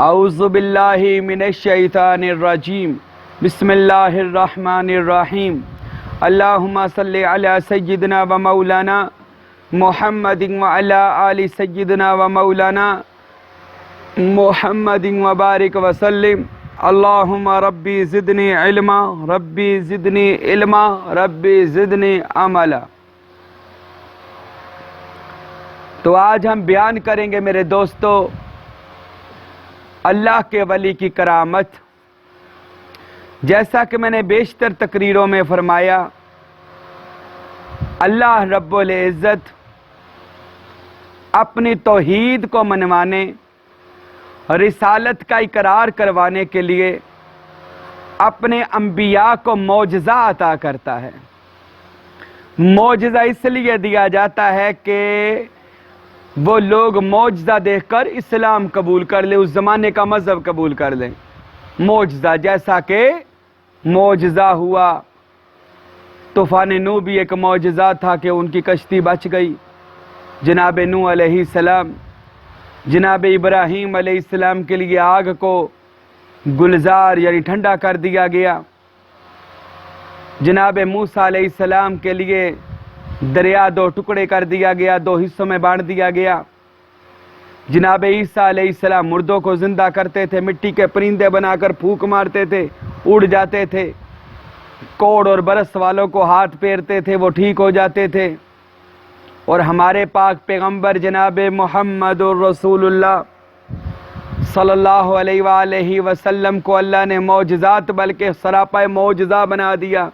اعوذ باللہ من الشیطان الرجیم بسم اللہ الرحمن الرحیم اللہم صلی علی سیدنا و مولانا محمد وعلی آل سیدنا و مولانا محمد وبارک وسلم اللہم ربی زدنی علما ربی زدنی علما ربی زدنی عملا۔ تو آج ہم بیان کریں گے میرے دوستو اللہ کے ولی کی کرامت۔ جیسا کہ میں نے بیشتر تقریروں میں فرمایا، اللہ رب العزت اپنی توحید کو منوانے، رسالت کا اقرار کروانے کے لیے اپنے انبیاء کو معجزہ عطا کرتا ہے۔ معجزہ اس لیے دیا جاتا ہے کہ وہ لوگ معجزہ دیکھ کر اسلام قبول کر لیں، اس زمانے کا مذہب قبول کر لیں۔ معجزہ جیسا کہ معجزہ ہوا طوفان نوح بھی ایک معجزہ تھا کہ ان کی کشتی بچ گئی۔ جناب نوح علیہ السلام، جناب ابراہیم علیہ السلام کے لیے آگ کو گلزار یعنی ٹھنڈا کر دیا گیا۔ جناب موسیٰ علیہ السلام کے لیے دریا دو ٹکڑے کر دیا گیا، دو حصوں میں بانٹ دیا گیا۔ جناب عیسیٰ علیہ السلام مردوں کو زندہ کرتے تھے، مٹی کے پرندے بنا کر پھونک مارتے تھے، اڑ جاتے تھے۔ کوڑ اور برس والوں کو ہاتھ پھیرتے تھے، وہ ٹھیک ہو جاتے تھے۔ اور ہمارے پاک پیغمبر جناب محمد رسول اللہ صلی اللہ علیہ وآلہ وسلم کو اللہ نے معجزات بلکہ سراپا معجزہ بنا دیا۔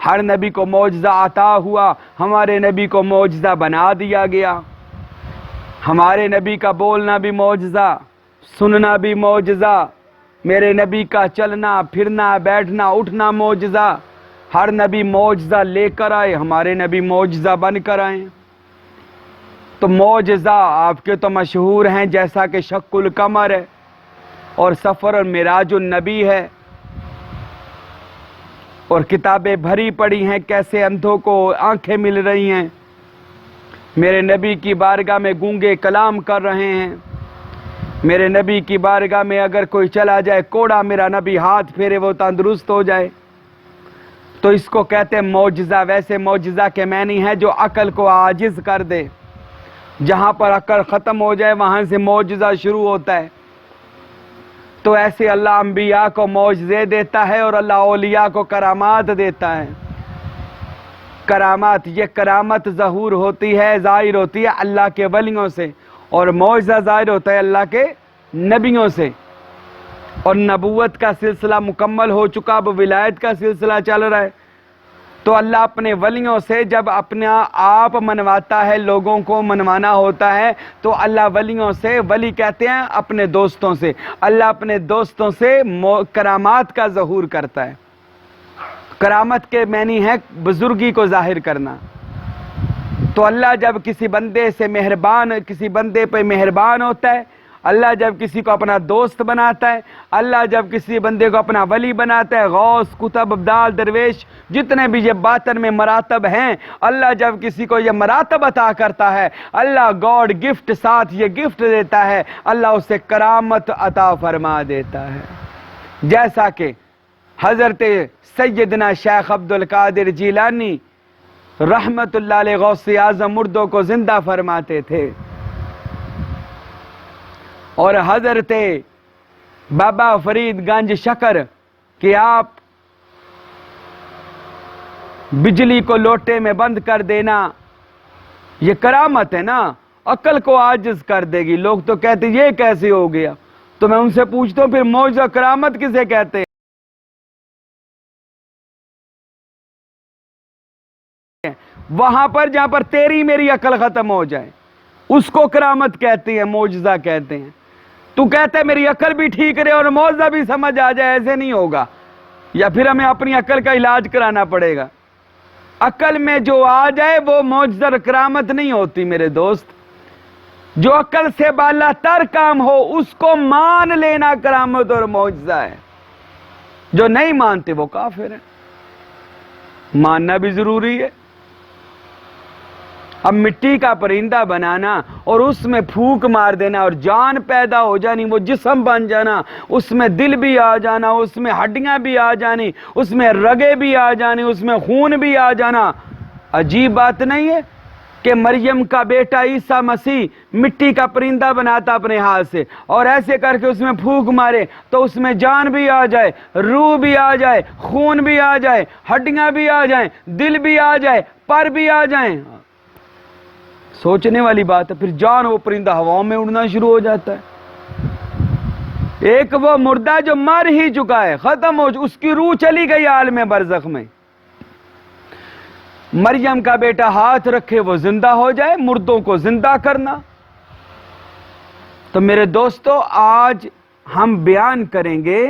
ہر نبی کو معجزہ عطا ہوا، ہمارے نبی کو معجزہ بنا دیا گیا۔ ہمارے نبی کا بولنا بھی معجزہ، سننا بھی معجزہ، میرے نبی کا چلنا پھرنا بیٹھنا اٹھنا معجزہ۔ ہر نبی معجزہ لے کر آئے، ہمارے نبی معجزہ بن کر آئے۔ تو معجزہ آپ کے تو مشہور ہیں، جیسا کہ شق القمر ہے اور سفر اور معراج النبی ہے، اور کتابیں بھری پڑی ہیں کیسے اندھوں کو آنکھیں مل رہی ہیں۔ میرے نبی کی بارگاہ میں گونگے کلام کر رہے ہیں۔ میرے نبی کی بارگاہ میں اگر کوئی چلا جائے کوڑا، میرا نبی ہاتھ پھیرے وہ تندرست ہو جائے۔ تو اس کو کہتے ہیں معجزہ۔ ویسے معجزہ کے معنی ہے جو عقل کو عاجز کر دے۔ جہاں پر عقل ختم ہو جائے وہاں سے معجزہ شروع ہوتا ہے۔ تو ایسے اللہ انبیاء کو معجزے دیتا ہے اور اللہ اولیاء کو کرامات دیتا ہے۔ کرامات، یہ کرامت ظہور ہوتی ہے، ظاہر ہوتی ہے اللہ کے ولیوں سے، اور معجزہ ظاہر ہوتا ہے اللہ کے نبیوں سے۔ اور نبوت کا سلسلہ مکمل ہو چکا، اب ولایت کا سلسلہ چل رہا ہے۔ تو اللہ اپنے ولیوں سے جب اپنا آپ منواتا ہے، لوگوں کو منوانا ہوتا ہے، تو اللہ ولیوں سے، ولی کہتے ہیں اپنے دوستوں سے، اللہ اپنے دوستوں سے کرامات کا ظہور کرتا ہے۔ کرامت کے معنی ہے بزرگی کو ظاہر کرنا۔ تو اللہ جب کسی بندے سے مہربان، کسی بندے پہ مہربان ہوتا ہے، اللہ جب کسی کو اپنا دوست بناتا ہے، اللہ جب کسی بندے کو اپنا ولی بناتا ہے، غوث، قطب، ابدال، درویش، جتنے بھی یہ باطن میں مراتب ہیں، اللہ جب کسی کو یہ مراتب عطا کرتا ہے، اللہ گاڈ گفٹ ساتھ یہ گفٹ دیتا ہے، اللہ اسے کرامت عطا فرما دیتا ہے۔ جیسا کہ حضرت سیدنا شیخ عبد القادر جیلانی رحمت اللہ علیہ غوث اعظم مردوں کو زندہ فرماتے تھے، اور حضرت بابا فرید گنج شکر کہ آپ بجلی کو لوٹے میں بند کر دینا یہ کرامت ہے نا، عقل کو عاجز کر دے گی۔ لوگ تو کہتے یہ کیسے ہو گیا؟ تو میں ان سے پوچھتا ہوں پھر معجزہ کرامت کسے کہتے ہیں؟ وہاں پر جہاں پر تیری میری عقل ختم ہو جائے اس کو کرامت کہتے ہیں، معجزہ کہتے ہیں۔ تو کہتے ہیں میری عقل بھی ٹھیک رہے اور معجزہ بھی سمجھ آ جائے، ایسے نہیں ہوگا، یا پھر ہمیں اپنی عقل کا علاج کرانا پڑے گا۔ عقل میں جو آ جائے وہ معجزہ اور کرامت نہیں ہوتی میرے دوست۔ جو عقل سے بالا تر کام ہو اس کو مان لینا کرامت اور معجزہ ہے۔ جو نہیں مانتے وہ کافر ہے۔ ماننا بھی ضروری ہے۔ اب مٹی کا پرندہ بنانا اور اس میں پھونک مار دینا اور جان پیدا ہو جانی، وہ جسم بن جانا، اس میں دل بھی آ جانا، اس میں ہڈیاں بھی آ جانی، اس میں رگیں بھی آ جانی، اس میں خون بھی آ جانا، عجیب بات نہیں ہے کہ مریم کا بیٹا عیسیٰ مسیح مٹی کا پرندہ بناتا اپنے ہاتھ سے اور ایسے کر کے اس میں پھونک مارے تو اس میں جان بھی آ جائے، روح بھی آ جائے، خون بھی آ جائے، ہڈیاں بھی آ جائیں، دل بھی آ جائے، پر بھی آ جائیں۔ سوچنے والی بات ہے۔ پھر جان وہ پرندہ ہواؤں میں اڑنا شروع ہو جاتا ہے۔ ایک وہ مردہ جو مر ہی چکا ہے، ختم ہو، اس کی روح چلی گئی عالم برزخ میں، مریم کا بیٹا ہاتھ رکھے وہ زندہ ہو جائے، مردوں کو زندہ کرنا۔ تو میرے دوستو، آج ہم بیان کریں گے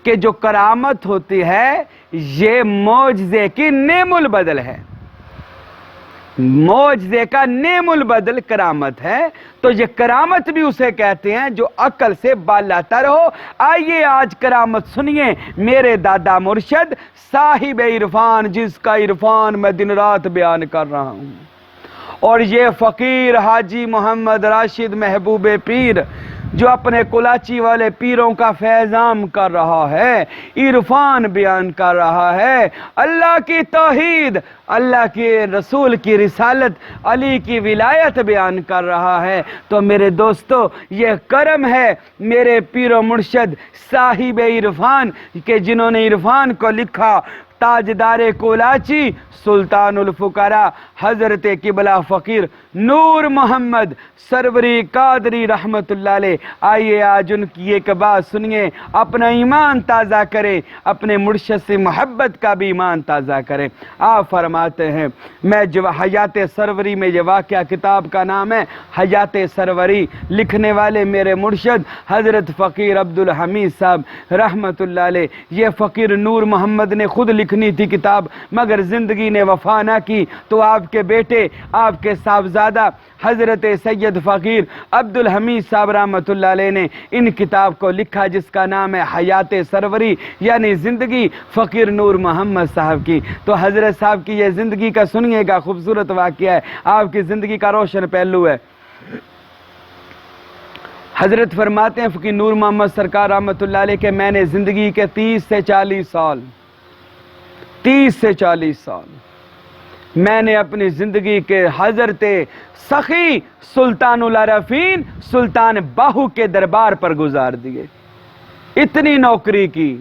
کہ جو کرامت ہوتی ہے یہ معجزے کی نعم البدل ہے، معجزے کا نعم البدل کرامت ہے۔ تو یہ کرامت بھی اسے کہتے ہیں جو عقل سے بالا تر ہو۔ آئیے آج کرامت سنیے میرے دادا مرشد صاحب عرفان، جس کا عرفان میں دن رات بیان کر رہا ہوں، اور یہ فقیر حاجی محمد راشد محبوب پیر جو اپنے کلاچی والے پیروں کا فیض عام کر رہا ہے، عرفان بیان کر رہا ہے، اللہ کی توحید، اللہ کے رسول کی رسالت، علی کی ولایت بیان کر رہا ہے۔ تو میرے دوستو، یہ کرم ہے میرے پیر و مرشد صاحب عرفان کہ جنہوں نے عرفان کو لکھا، تاجدار کولاچی سلطان الفقراء حضرت قبلہ فقیر نور محمد سروری قادری رحمت اللہ علیہ۔ آئیے آج ان کی ایک بات سنیے، اپنا ایمان تازہ کریں، اپنے مرشد سے محبت کا بھی ایمان تازہ کریں۔ آپ فرماتے ہیں، میں جو حیات سروری میں یہ واقعہ، کتاب کا نام ہے حیات سروری، لکھنے والے میرے مرشد حضرت فقیر عبدالحمید صاحب رحمت اللہ علیہ۔ یہ فقیر نور محمد نے خود لکھنی تھی کتاب، مگر زندگی نے وفا نہ کی، تو آپ کے بیٹے، آپ کے صاحبزادہ حضرت سید فقیر عبدالحمید صاحب رحمت اللہ علیہ نے ان کتاب کو لکھا، جس کا نام ہے حیات سروری، یعنی زندگی فقیر نور محمد صاحب کی۔ تو حضرت صاحب کی یہ زندگی کا سنیے گا، خوبصورت واقعہ ہے، آپ کی زندگی کا روشن پہلو ہے۔ حضرت فرماتے ہیں فقیر نور محمد سرکار رحمت اللہ علیہ کہ میں نے زندگی کے 30 سے 40 سال میں نے اپنی زندگی کے حضرت سخی سلطان العرفین سلطان باہو کے دربار پر گزار دیے۔ اتنی نوکری کی،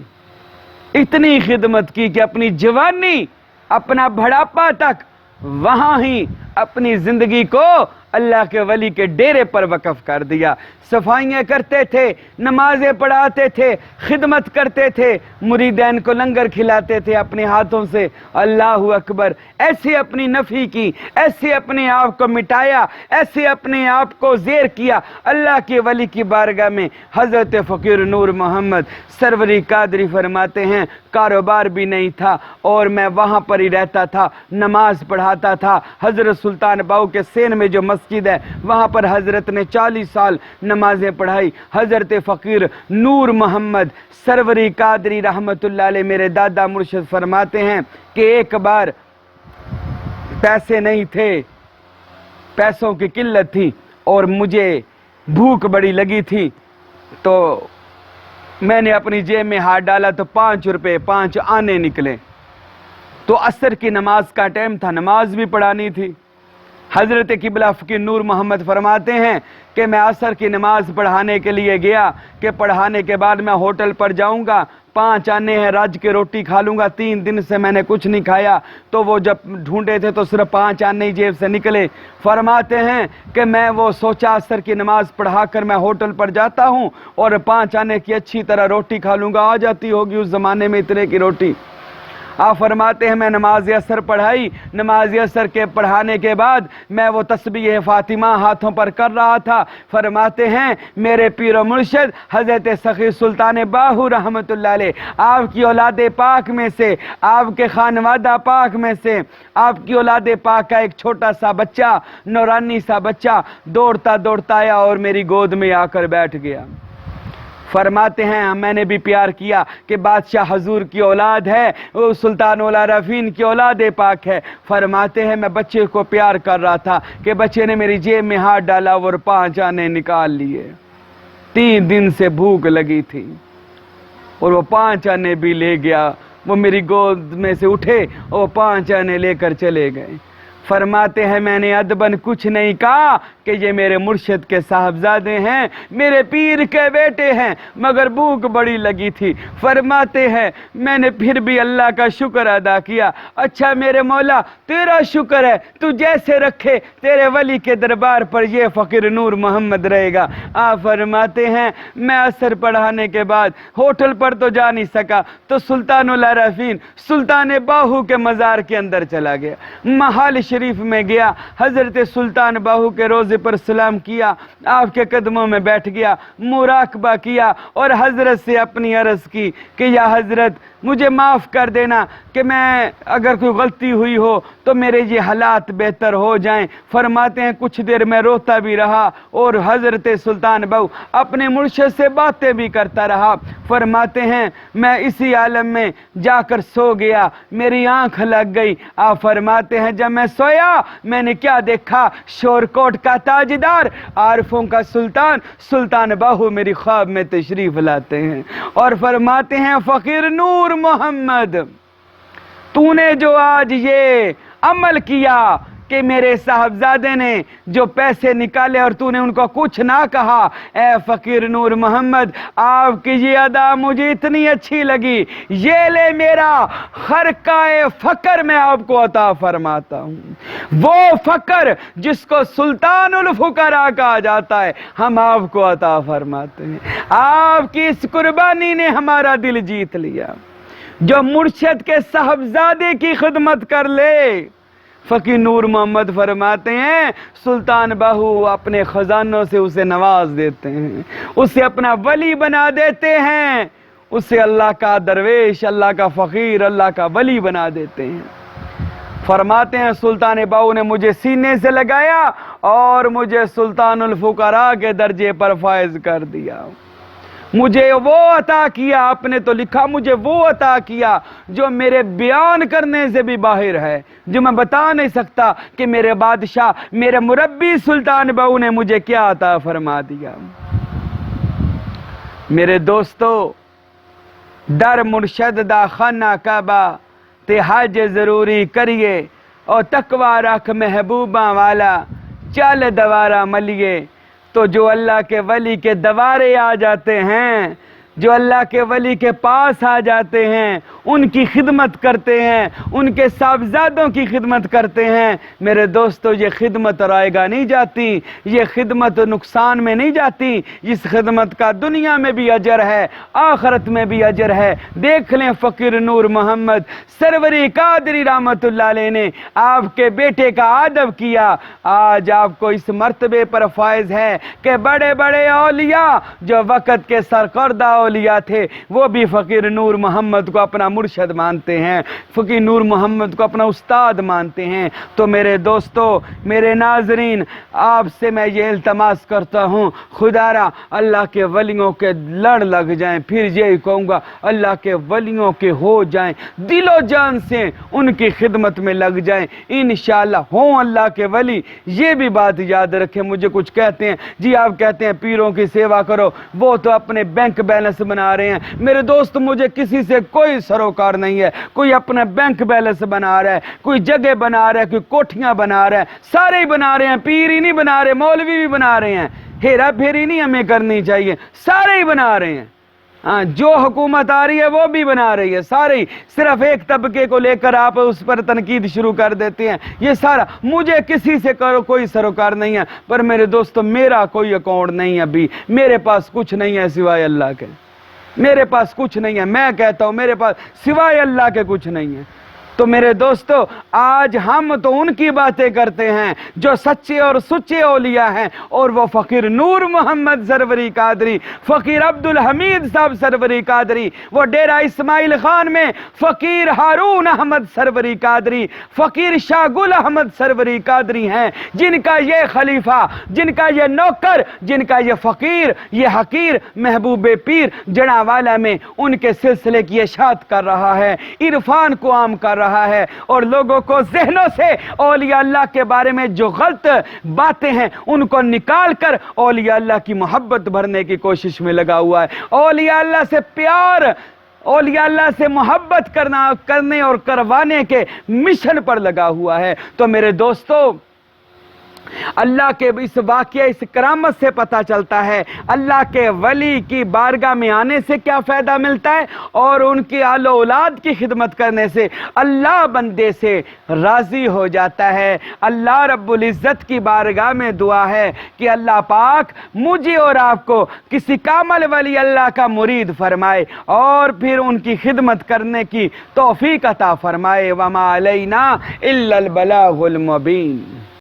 اتنی خدمت کی کہ اپنی جوانی، اپنا بڑھاپا تک وہاں ہی اپنی زندگی کو اللہ کے ولی کے ڈیرے پر وقف کر دیا۔ صفائیاں کرتے تھے، نمازیں پڑھاتے تھے، خدمت کرتے تھے، مریدین کو لنگر کھلاتے تھے اپنے ہاتھوں سے۔ اللہ اکبر! ایسے اپنی نفی کی، ایسے اپنے آپ کو مٹایا، ایسے اپنے آپ کو زیر کیا اللہ کے ولی کی بارگاہ میں۔ حضرت فقیر نور محمد سروری قادری فرماتے ہیں کاروبار بھی نہیں تھا اور میں وہاں پر ہی رہتا تھا، نماز پڑھاتا تھا۔ حضرت سلطان باہو کے سین میں جو مسجد ہے وہاں پر حضرت نے 40 سال نمازیں پڑھائی۔ حضرت فقیر نور محمد سروری قادری رحمت اللہ علیہ میرے دادا مرشد فرماتے ہیں کہ ایک بار پیسے نہیں تھے، پیسوں کی قلت تھی اور مجھے بھوک بڑی لگی تھی، تو میں نے اپنی جیب میں ہاتھ ڈالا تو 5 روپے 5 آنے نکلے۔ تو عصر کی نماز کا ٹائم تھا، نماز بھی پڑھانی تھی۔ حضرت قبلہ فقیر نور محمد فرماتے ہیں کہ میں عصر کی نماز پڑھانے کے لیے گیا کہ پڑھانے کے بعد میں ہوٹل پر جاؤں گا، 5 آنے ہیں، رج کے روٹی کھا لوں گا، 3 دن سے میں نے کچھ نہیں کھایا۔ تو وہ جب ڈھونڈے تھے تو صرف 5 آنے جیب سے نکلے۔ فرماتے ہیں کہ میں وہ سوچا عصر کی نماز پڑھا کر میں ہوٹل پر جاتا ہوں اور 5 آنے کی اچھی طرح روٹی کھا لوں گا، آ جاتی ہوگی اس زمانے میں اتنے کی روٹی۔ آپ فرماتے ہیں میں نماز عصر پڑھائی، نماز عصر کے پڑھانے کے بعد میں وہ تسبیح فاطمہ ہاتھوں پر کر رہا تھا۔ فرماتے ہیں میرے پیر و مرشد حضرت سخی سلطان باہو رحمت اللہ علیہ، آپ کی اولاد پاک میں سے، آپ کے خانوادہ پاک میں سے، آپ کی اولاد پاک کا ایک چھوٹا سا بچہ، نورانی سا بچہ دوڑتا دوڑتا آیا اور میری گود میں آ کر بیٹھ گیا۔ فرماتے ہیں میں نے بھی پیار کیا کہ بادشاہ حضور کی اولاد ہے، وہ سلطان العارفین کی اولاد پاک ہے۔ فرماتے ہیں میں بچے کو پیار کر رہا تھا کہ بچے نے میری جیب میں ہاتھ ڈالا اور 5 آنے نکال لیے۔ 3 دن سے بھوک لگی تھی اور وہ 5 آنے بھی لے گیا۔ وہ میری گود میں سے اٹھے اور 5 آنے لے کر چلے گئے۔ فرماتے ہیں میں نے ادباً کچھ نہیں کہا کہ یہ میرے مرشد کے صاحبزادے ہیں، میرے پیر کے بیٹے ہیں، مگر بھوک بڑی لگی تھی۔ فرماتے ہیں میں نے پھر بھی اللہ کا شکر ادا کیا۔ اچھا میرے مولا تیرا شکر ہے، تو جیسے رکھے تیرے ولی کے دربار پر یہ فقیر نور محمد رہے گا۔ آپ فرماتے ہیں میں عصر پڑھانے کے بعد ہوٹل پر تو جا نہیں سکا، تو سلطان العارفین سلطان باہو کے مزار کے اندر چلا گیا۔ محل شریف میں گیا، حضرت سلطان باہو کے روضے پر سلام کیا، آپ کے قدموں میں بیٹھ گیا، مراقبہ کیا اور حضرت سے اپنی عرض کی کہ یا حضرت مجھے معاف کر دینا کہ میں اگر کوئی غلطی ہوئی ہو تو میرے یہ حالات بہتر ہو جائیں۔ فرماتے ہیں کچھ دیر میں روتا بھی رہا اور حضرت سلطان باہو اپنے مرشد سے باتیں بھی کرتا رہا۔ فرماتے ہیں میں اسی عالم میں جا کر سو گیا، میری آنکھ لگ گئی۔ آپ فرماتے ہیں جب میں سویا میں نے کیا دیکھا، شورکوٹ کا تاجدار، عارفوں کا سلطان، سلطان باہو میری خواب میں تشریف لاتے ہیں اور فرماتے ہیں فقیر نور محمد تو نے جو آج یہ عمل کیا کہ میرے صاحبزادے نے جو پیسے نکالے اور تو نے ان کو کچھ نہ کہا، اے فقیر نور محمد آپ کی یہ ادا مجھے اتنی اچھی لگی، یہ لے میرا خرقہ فقر میں آپ کو عطا فرماتا ہوں۔ وہ فقر جس کو سلطان الفقراء کہا جاتا ہے ہم آپ کو عطا فرماتے ہیں۔ آپ کی اس قربانی نے ہمارا دل جیت لیا۔ جو مرشد کے صاحبزادے کی خدمت کر لے، فقیر نور محمد فرماتے ہیں سلطان باہو اپنے خزانوں سے اسے نواز دیتے ہیں، اسے اپنا ولی بنا دیتے ہیں، اسے اللہ کا درویش، اللہ کا فقیر، اللہ کا ولی بنا دیتے ہیں۔ فرماتے ہیں سلطان باہو نے مجھے سینے سے لگایا اور مجھے سلطان الفقراء کے درجے پر فائز کر دیا۔ مجھے وہ عطا کیا، آپ نے تو لکھا مجھے وہ عطا کیا جو میرے بیان کرنے سے بھی باہر ہے، جو میں بتا نہیں سکتا کہ میرے بادشاہ، میرے مربی سلطان باہو نے مجھے کیا عطا فرما دیا۔ میرے دوستو در مرشد دا خانہ کعبہ تے حج ضروری کریے اور تقوی رکھ محبوباں والا چل دوارا ملیے۔ تو جو اللہ کے ولی کے دوارے آ جاتے ہیں، جو اللہ کے ولی کے پاس آ جاتے ہیں، ان کی خدمت کرتے ہیں، ان کے صاحبزادوں کی خدمت کرتے ہیں، میرے دوستو یہ خدمت رائگاں نہیں جاتی، یہ خدمت نقصان میں نہیں جاتی، اس خدمت کا دنیا میں بھی اجر ہے، آخرت میں بھی اجر ہے۔ دیکھ لیں فقیر نور محمد سروری قادری رحمت اللہ علیہ نے آپ کے بیٹے کا ادب کیا، آج آپ کو اس مرتبے پر فائز ہے کہ بڑے بڑے اولیاء جو وقت کے سرکردہ اولیاء تھے وہ بھی فقیر نور محمد کو اپنا مرشد مانتے ہیں، فقیر نور محمد کو اپنا استاد مانتے ہیں۔ تو میرے دوستو، میرے ناظرین، آپ سے میں یہ التماس کرتا ہوں خدا را اللہ کے ولیوں کے لڑ لگ جائیں، پھر یہی کہوں گا اللہ کے ولیوں کے ہو جائیں، دل و جان سے ان کی خدمت میں لگ جائیں، انشاءاللہ ہوں اللہ کے ولی۔ یہ بھی بات یاد رکھیں، مجھے کچھ کہتے ہیں جی آپ کہتے ہیں پیروں کی سیوا کرو، وہ تو اپنے بینک بیلنس بنا رہے ہیں۔ میرے دوست مجھے کسی سے کوئی سروکار نہیں ہے، کوئی اپنا بینک بیلنس بنا رہا ہے، کوئی جگہ بنا رہا ہے، کوئی کوٹھیاں بنا رہا ہے، سارے ہی بنا رہے ہیں، پیر ہی نہیں بنا رہے، مولوی بھی بنا رہے ہیں، ہیرا پھیری نہیں ہمیں کرنی چاہیے، سارے ہی بنا رہے ہیں۔ جو حکومت آ رہی ہے وہ بھی بنا رہی ہے، سارے ہی، صرف ایک طبقے کو لے کر آپ اس پر تنقید شروع کر دیتے ہیں۔ یہ سارا مجھے کسی سے کوئی سروکار نہیں ہے، پر میرے دوستو میرا کوئی اکاؤنٹ نہیں ہے، ابھی میرے پاس کچھ نہیں ہے سوائے اللہ کے، میرے پاس کچھ نہیں ہے، میں کہتا ہوں میرے پاس سوائے اللہ کے کچھ نہیں ہے۔ تو میرے دوستو آج ہم تو ان کی باتیں کرتے ہیں جو سچے اور سچے اولیاء ہیں، اور وہ فقیر نور محمد سروری قادری، فقیر عبدالحمید صاحب سروری قادری، وہ ڈیرہ اسماعیل خان میں فقیر ہارون احمد سروری قادری، فقیر شاہ گل احمد سروری قادری ہیں، جن کا یہ خلیفہ، جن کا یہ نوکر، جن کا یہ فقیر، یہ حقیر محبوب پیر جڑاوالا میں ان کے سلسلے کی اشاعت کر رہا ہے، عرفان کو عام کر رہا ہے، اور لوگوں کو ذہنوں سے اولیاء اللہ کے بارے میں جو غلط باتیں ہیں ان کو نکال کر اولیاء اللہ کی محبت بھرنے کی کوشش میں لگا ہوا ہے، اولیاء اللہ سے پیار، اولیاء اللہ سے محبت کرنے اور کروانے کے مشن پر لگا ہوا ہے۔ تو میرے دوستو اللہ کے اس واقعہ، اس کرامت سے پتہ چلتا ہے اللہ کے ولی کی بارگاہ میں آنے سے کیا فائدہ ملتا ہے، اور ان کی آل و اولاد کی خدمت کرنے سے اللہ بندے سے راضی ہو جاتا ہے۔ اللہ رب العزت کی بارگاہ میں دعا ہے کہ اللہ پاک مجھے اور آپ کو کسی کامل ولی اللہ کا مرید فرمائے اور پھر ان کی خدمت کرنے کی توفیق عطا فرمائے۔ وما علینا الا البلاغ المبین۔